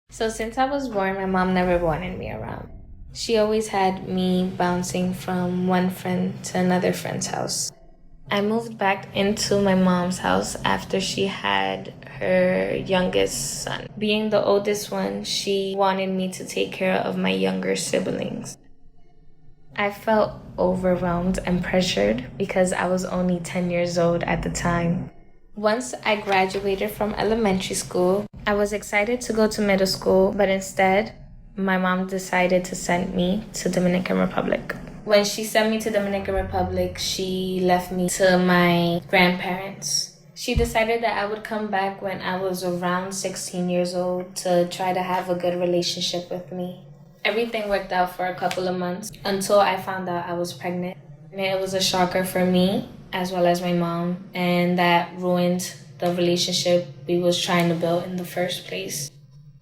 So since I was born, my mom never wanted me around. She always had me bouncing from one friend to another friend's house. I moved back into my mom's house after she had her youngest son. Being the oldest one, she wanted me to take care of my younger siblings. I felt overwhelmed and pressured because I was only 10 years old at the time. Once I graduated from elementary school, I was excited to go to middle school, but instead, my mom decided to send me to Dominican Republic. When she sent me to Dominican Republic, she left me to my grandparents. She decided that I would come back when I was around 16 years old to try to have a good relationship with me. Everything worked out for a couple of months until I found out I was pregnant. And it was a shocker for me as well as my mom, and that ruined the relationship we was trying to build in the first place.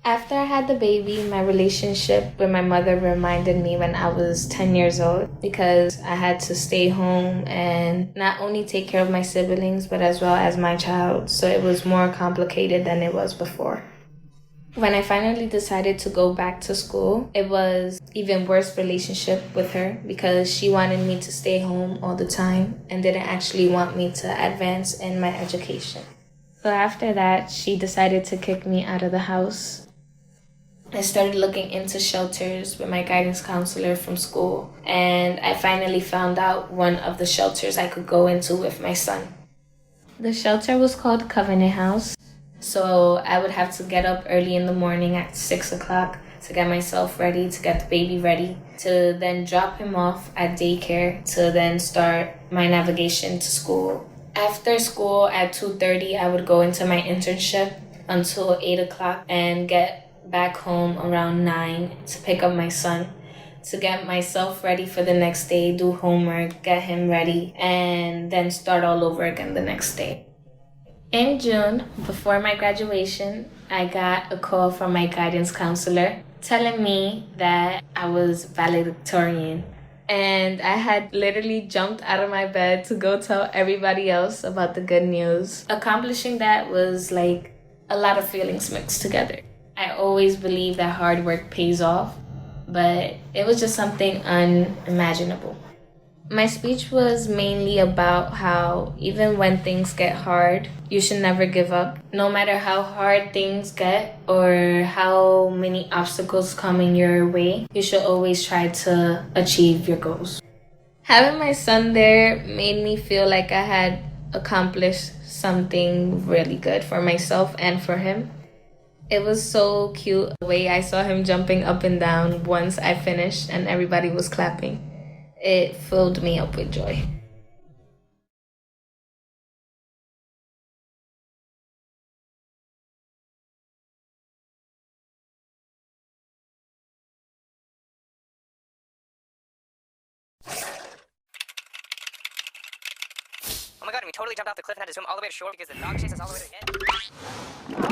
After I had the baby, my relationship with my mother reminded me when I was 10 years old because I had to stay home and not only take care of my siblings but as well as my child. So it was more complicated than it was before. When I finally decided to go back to school, it was even worse relationship with her because she wanted me to stay home all the time and didn't actually want me to advance in my education. So after that, she decided to kick me out of the house. I started looking into shelters with my guidance counselor from school, and I finally found out one of the shelters I could go into with my son. The shelter was called Covenant House. So I would have to get up early in the morning at 6 o'clock to get myself ready, to get the baby ready, to then drop him off at daycare, to then start my navigation to school. After school at 2:30, I would go into my internship until 8 o'clock and get back home around 9 to pick up my son, to get myself ready for the next day, do homework, get him ready, and then start all over again the next day. In June, before my graduation, I got a call from my guidance counselor telling me that I was valedictorian. And I had literally jumped out of my bed to go tell everybody else about the good news. Accomplishing that was like a lot of feelings mixed together. I always believe that hard work pays off, but it was just something unimaginable. My speech was mainly about how even when things get hard, you should never give up. No matter how hard things get or how many obstacles come in your way, you should always try to achieve your goals. Having my son there made me feel like I had accomplished something really good for myself and for him. It was so cute the way I saw him jumping up and down once I finished and everybody was clapping. It filled me up with joy. Oh my god, and we totally jumped off the cliff and had to swim all the way to shore because the dog chased us all the way to the end.